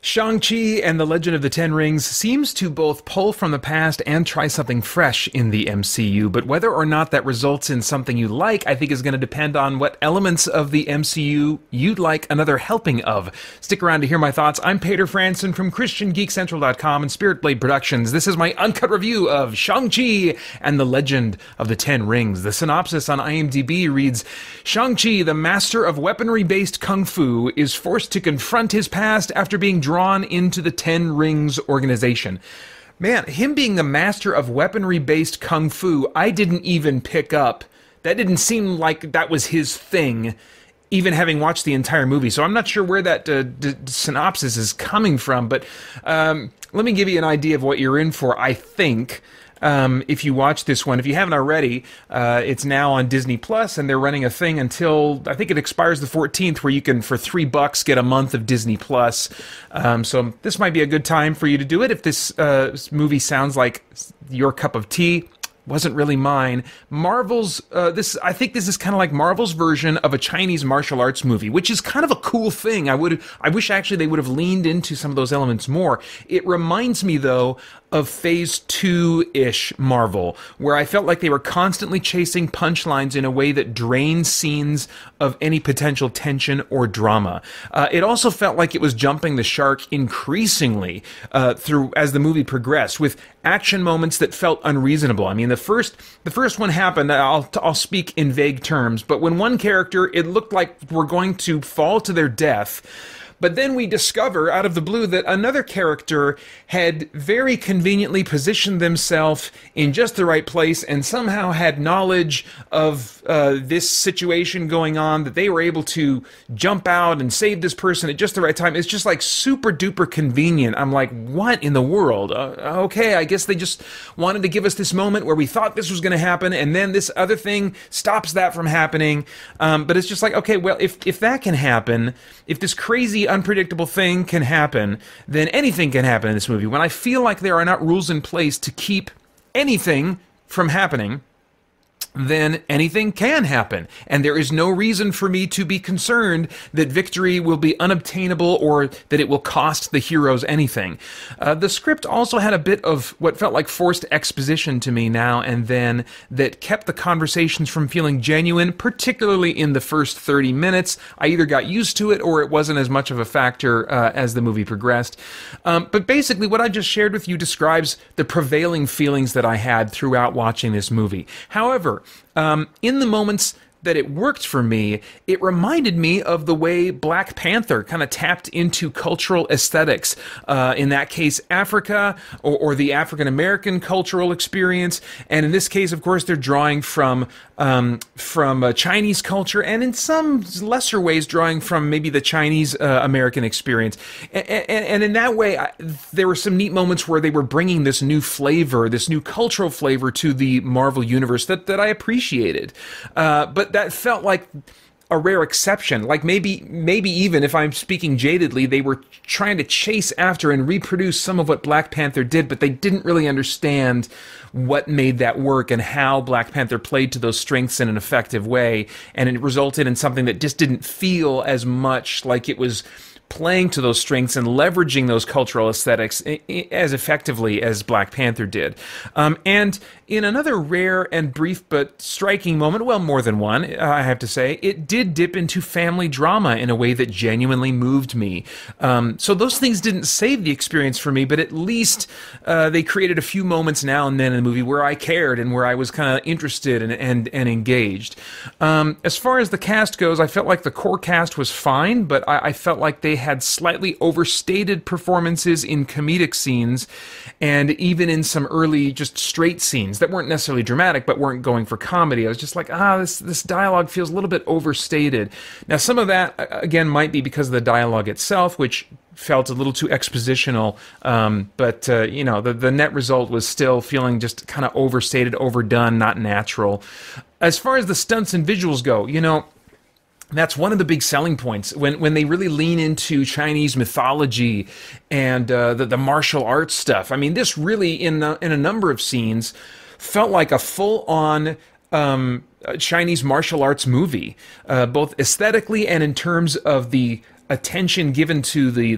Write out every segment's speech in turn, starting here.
Shang-Chi and the Legend of the Ten Rings seems to both pull from the past and try something fresh in the MCU, but whether or not that results in something you like, I think is going to depend on what elements of the MCU you'd like another helping of. Stick around to hear my thoughts. I'm Peter Franson from christiangeekcentral.com and Spirit Blade Productions. This is my uncut review of Shang-Chi and the Legend of the Ten Rings. The synopsis on IMDb reads, Shang-Chi, the master of weaponry-based kung fu, is forced to confront his past after being drawn into the Ten Rings organization. Man, him being the master of weaponry-based kung fu, I didn't even pick up. That didn't seem like that was his thing, even having watched the entire movie. So I'm not sure where that synopsis is coming from, but let me give you an idea of what you're in for, I think. If you watch this one, if you haven't already, it's now on Disney Plus, and they're running a thing until I think it expires the 14th, where you can for $3 get a month of Disney Plus. So this might be a good time for you to do it if this movie sounds like your cup of tea. Wasn't really mine. Marvel's, I think this is kind of like Marvel's version of a Chinese martial arts movie, which is kind of a cool thing. I wish actually they would have leaned into some of those elements more. It reminds me, though, of Phase 2-ish Marvel, where I felt like they were constantly chasing punchlines in a way that drained scenes of any potential tension or drama. It also felt like it was jumping the shark increasingly through as the movie progressed, with action moments that felt unreasonable. I mean, the first one happened, I'll speak in vague terms, but when one character, it looked like we're going to fall to their death. But then we discover, out of the blue, that another character had very conveniently positioned themselves in just the right place and somehow had knowledge of this situation going on, that they were able to jump out and save this person at just the right time. It's just like super duper convenient. I'm like, what in the world? Okay, I guess they just wanted to give us this moment where we thought this was going to happen, and then this other thing stops that from happening. But it's just like, okay, well, if that can happen, if this crazy unpredictable thing can happen, then anything can happen in this movie. When I feel like there are not rules in place to keep anything from happening, then anything can happen. And there is no reason for me to be concerned that victory will be unobtainable or that it will cost the heroes anything. The script also had a bit of what felt like forced exposition to me now and then that kept the conversations from feeling genuine, particularly in the first 30 minutes. I either got used to it or it wasn't as much of a factor as the movie progressed. But basically what I just shared with you describes the prevailing feelings that I had throughout watching this movie. However, in the moments that it worked for me, it reminded me of the way Black Panther kind of tapped into cultural aesthetics. In that case, Africa, or the African-American cultural experience. And in this case, of course, they're drawing from Chinese culture, and in some lesser ways drawing from maybe the Chinese American experience. And in that way, there were some neat moments where they were bringing this new flavor, this new cultural flavor to the Marvel universe that I appreciated. But that felt like a rare exception. Like maybe even if I'm speaking jadedly, they were trying to chase after and reproduce some of what Black Panther did, but they didn't really understand what made that work and how Black Panther played to those strengths in an effective way. And it resulted in something that just didn't feel as much like it was playing to those strengths and leveraging those cultural aesthetics as effectively as Black Panther did. And in another rare and brief but striking moment, well, more than one, I have to say, it did dip into family drama in a way that genuinely moved me. So those things didn't save the experience for me, but at least they created a few moments now and then in the movie where I cared and where I was kind of interested and engaged. As far as the cast goes, I felt like the core cast was fine, but I felt like they had slightly overstated performances in comedic scenes and even in some early just straight scenes that weren't necessarily dramatic but weren't going for comedy. I was just like, this dialogue feels a little bit overstated. Now, some of that, again, might be because of the dialogue itself, which felt a little too expositional, but the net result was still feeling just kind of overstated, overdone, not natural. As far as the stunts and visuals go, that's one of the big selling points when they really lean into Chinese mythology and the martial arts stuff. I mean, this really in a number of scenes felt like a full-on Chinese martial arts movie, both aesthetically and in terms of the attention given to the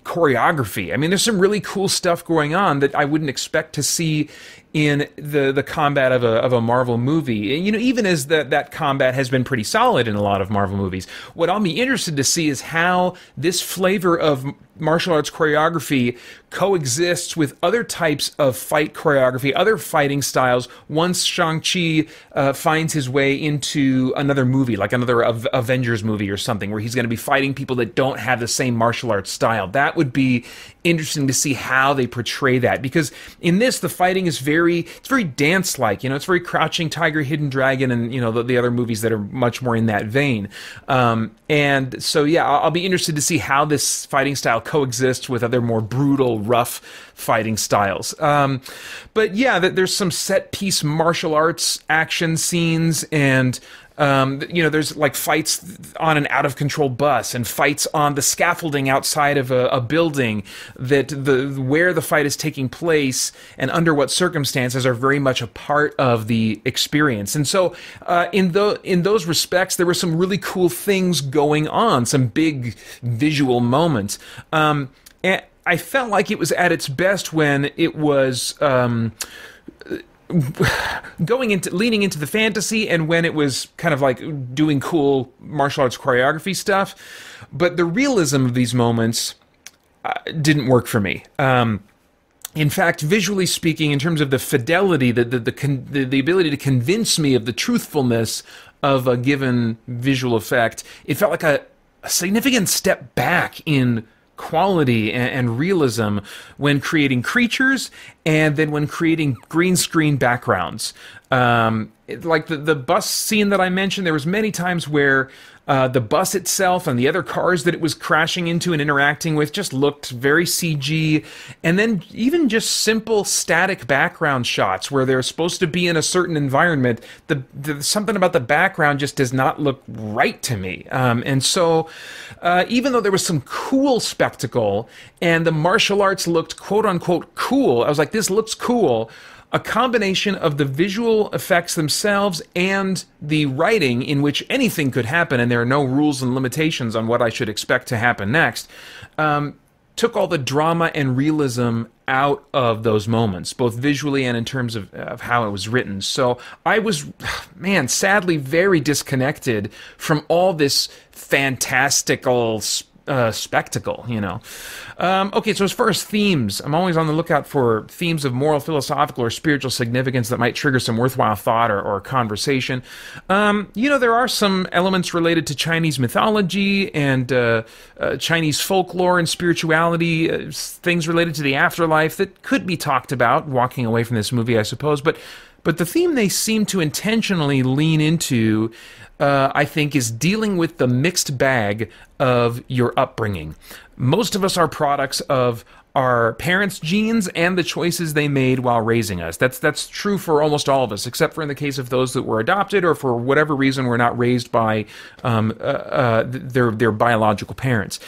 choreography. I mean, there's some really cool stuff going on that I wouldn't expect to see in the combat of a Marvel movie. You know, even as that combat has been pretty solid in a lot of Marvel movies. What I'll be interested to see is how this flavor of martial arts choreography coexists with other types of fight choreography, other fighting styles, once Shang-Chi finds his way into another movie, like another Avengers movie or something, where he's going to be fighting people that don't have the same martial arts style. That would be interesting to see how they portray that, because in this, the fighting is very dance-like. You know, it's very Crouching Tiger, Hidden Dragon, and, you know, the other movies that are much more in that vein. And so, yeah, I'll be interested to see how this fighting style coexists with other more brutal, rough fighting styles. But yeah, there's some set-piece martial arts action scenes, and you know, there's like fights on an out-of-control bus and fights on the scaffolding outside of a building, that where the fight is taking place and under what circumstances are very much a part of the experience. And so in those respects, there were some really cool things going on, some big visual moments. And I felt like it was at its best when it was leaning into the fantasy, and when it was kind of like doing cool martial arts choreography stuff. But the realism of these moments didn't work for me. In fact, visually speaking, in terms of the fidelity, the ability to convince me of the truthfulness of a given visual effect, it felt like a significant step back in quality and realism when creating creatures, and then when creating green screen backgrounds. Like the bus scene that I mentioned, there was many times where the bus itself and the other cars that it was crashing into and interacting with just looked very CG. And then even just simple static background shots where they're supposed to be in a certain environment, something about the background just does not look right to me. And so even though there was some cool spectacle and the martial arts looked quote-unquote cool, I was like, this looks cool, a combination of the visual effects themselves and the writing, in which anything could happen and there are no rules and limitations on what I should expect to happen next, took all the drama and realism out of those moments, both visually and in terms of how it was written. So I was, man, sadly very disconnected from all this fantastical spectacle, you know. Okay, so as far as themes, I'm always on the lookout for themes of moral, philosophical, or spiritual significance that might trigger some worthwhile thought or conversation. You know, there are some elements related to Chinese mythology and Chinese folklore and spirituality, things related to the afterlife that could be talked about walking away from this movie, I suppose. But the theme they seem to intentionally lean into, I think, is dealing with the mixed bag of your upbringing. Most of us are products of our parents' genes and the choices they made while raising us. That's true for almost all of us, except for in the case of those that were adopted or for whatever reason were not raised by their biological parents.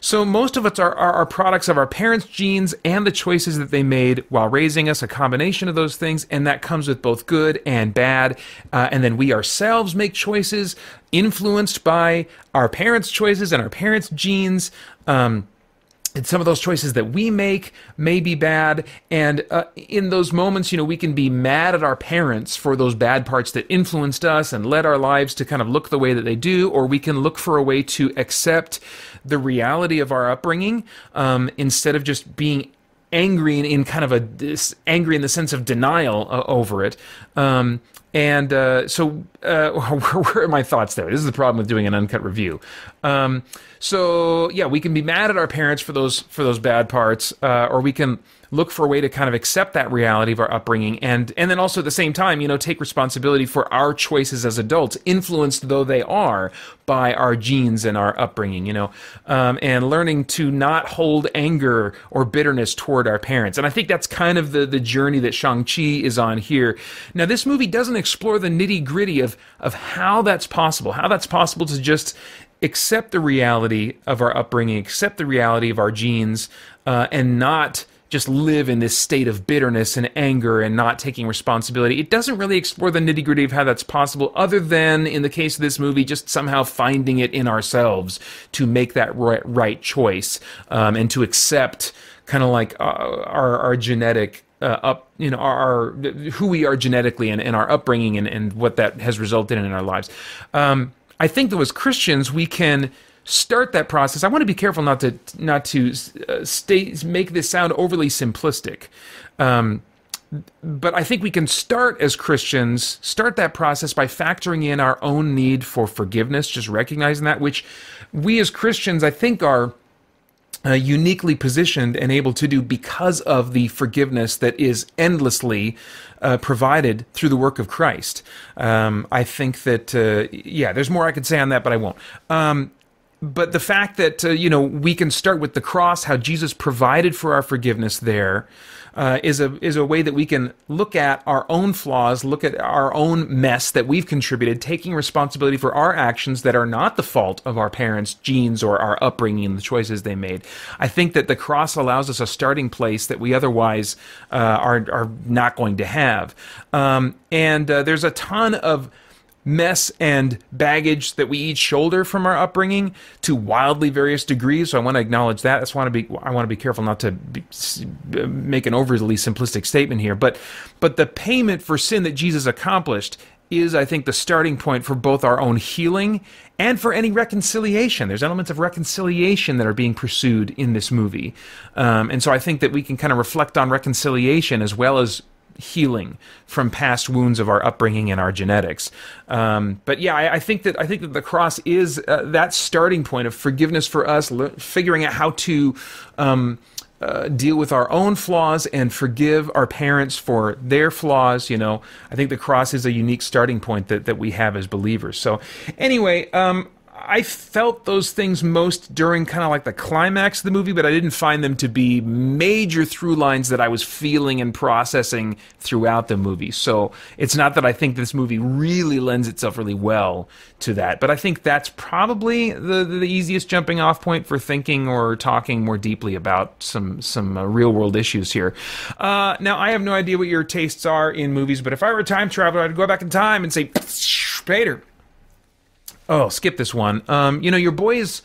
So most of us are products of our parents' genes and the choices that they made while raising us, a combination of those things, and that comes with both good and bad. And then we ourselves make choices influenced by our parents' choices and our parents' genes. And some of those choices that we make may be bad, and in those moments, you know, we can be mad at our parents for those bad parts that influenced us and led our lives to kind of look the way that they do, or we can look for a way to accept the reality of our upbringing instead of just being angry in kind of angry in the sense of denial over it. So where are my thoughts there? This is the problem with doing an uncut review. So yeah, we can be mad at our parents for those bad parts, or we can look for a way to kind of accept that reality of our upbringing, and then also at the same time, you know, take responsibility for our choices as adults, influenced though they are by our genes and our upbringing, you know, and learning to not hold anger or bitterness toward our parents. And I think that's kind of the journey that Shang-Chi is on here. Now, this movie doesn't explore the nitty-gritty of how that's possible to just accept the reality of our upbringing, accept the reality of our genes, and not just live in this state of bitterness and anger and not taking responsibility. It doesn't really explore the nitty-gritty of how that's possible, other than, in the case of this movie, just somehow finding it in ourselves to make that right choice, and to accept kind of like our genetic our who we are genetically and our upbringing and what that has resulted in our lives. I think that as Christians, we can start that process. I want to be careful not to make this sound overly simplistic. But I think we can start as Christians, start that process by factoring in our own need for forgiveness, just recognizing that, which we as Christians, I think, are uniquely positioned and able to do because of the forgiveness that is endlessly provided through the work of Christ. I think that, there's more I could say on that, but I won't. But the fact that, we can start with the cross, how Jesus provided for our forgiveness there, is a way that we can look at our own flaws, look at our own mess that we've contributed, taking responsibility for our actions that are not the fault of our parents' genes or our upbringing and the choices they made. I think that the cross allows us a starting place that we otherwise are not going to have. There's a ton of mess and baggage that we each shoulder from our upbringing to wildly various degrees. So I want to acknowledge that. I want to be careful not to make an overly simplistic statement here. But the payment for sin that Jesus accomplished is, I think, the starting point for both our own healing and for any reconciliation. There's elements of reconciliation that are being pursued in this movie. And so I think that we can kind of reflect on reconciliation as well as healing from past wounds of our upbringing and our genetics. But yeah, I think that the cross is that starting point of forgiveness for us, figuring out how to deal with our own flaws and forgive our parents for their flaws. I think the cross is a unique starting point that we have as believers. So anyway, I felt those things most during kind of like the climax of the movie, but I didn't find them to be major through lines that I was feeling and processing throughout the movie. So it's not that I think this movie really lends itself really well to that, but I think that's probably the easiest jumping off point for thinking or talking more deeply about some real world issues here. Now, I have no idea what your tastes are in movies, but if I were a time traveler, I'd go back in time and say, Peter, oh, skip this one. Your boys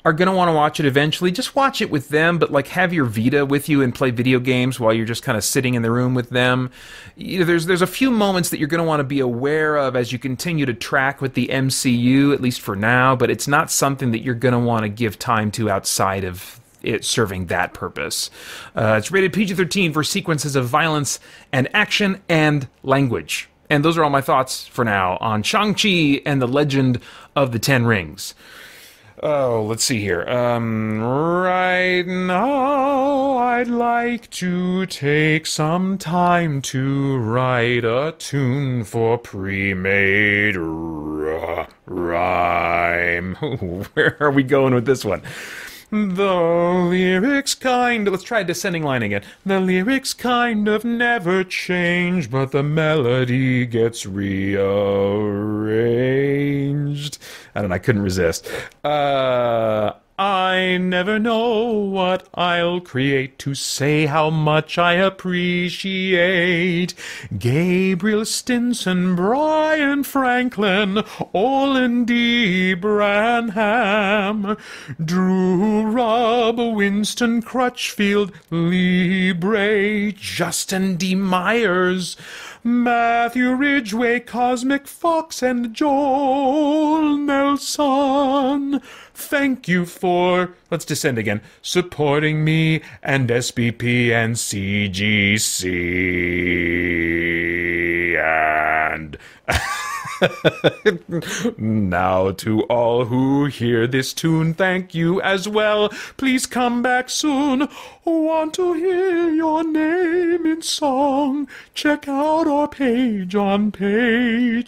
are going to want to watch it eventually. Just watch it with them, but like have your Vita with you and play video games while you're just kind of sitting in the room with them. There's a few moments that you're going to want to be aware of as you continue to track with the MCU, at least for now, but it's not something that you're going to want to give time to outside of it serving that purpose. It's rated PG-13 for sequences of violence and action and language. And those are all my thoughts for now on Shang-Chi and the Legend of the Ten Rings. Oh, let's see here. Right now, I'd like to take some time to write a tune for pre-made rhyme. Where are we going with this one? The lyrics let's try a descending line again. The lyrics kind of never change, but the melody gets rearranged. I don't know, I couldn't resist. I never know what I'll create to say how much I appreciate Gabriel Stinson, Brian Franklin, Olin D. Branham, Drew Robb, Winston Crutchfield, Lee Bray, Justin D. Myers, Matthew Ridgway, Cosmic Fox, and Joel Nelson. Thank you for, let's descend again, supporting me and SBP and CGC. And now to all who hear this tune, thank you as well. Please come back soon. Want to hear your name in song? Check out our page on Patreon.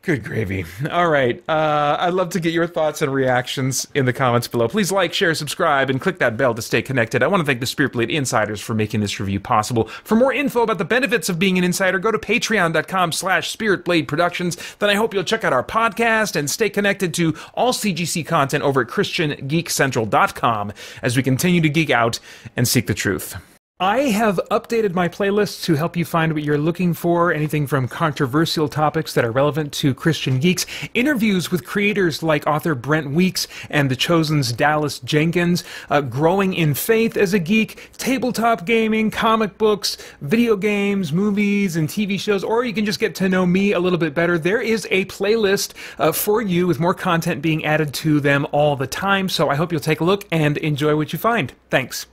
Good gravy. All right. I'd love to get your thoughts and reactions in the comments below. Please like, share, subscribe, and click that bell to stay connected. I want to thank the Spirit Blade Insiders for making this review possible. For more info about the benefits of being an insider, go to patreon.com/Spirit Blade Productions. Then I hope you'll check out our podcast and stay connected to all CGC content over at christiangeekcentral.com as we continue to geek out and seek the truth. I have updated my playlists to help you find what you're looking for, anything from controversial topics that are relevant to Christian geeks, interviews with creators like author Brent Weeks and The Chosen's Dallas Jenkins, growing in faith as a geek, tabletop gaming, comic books, video games, movies, and TV shows, or you can just get to know me a little bit better. There is a playlist for you with more content being added to them all the time, so I hope you'll take a look and enjoy what you find. Thanks.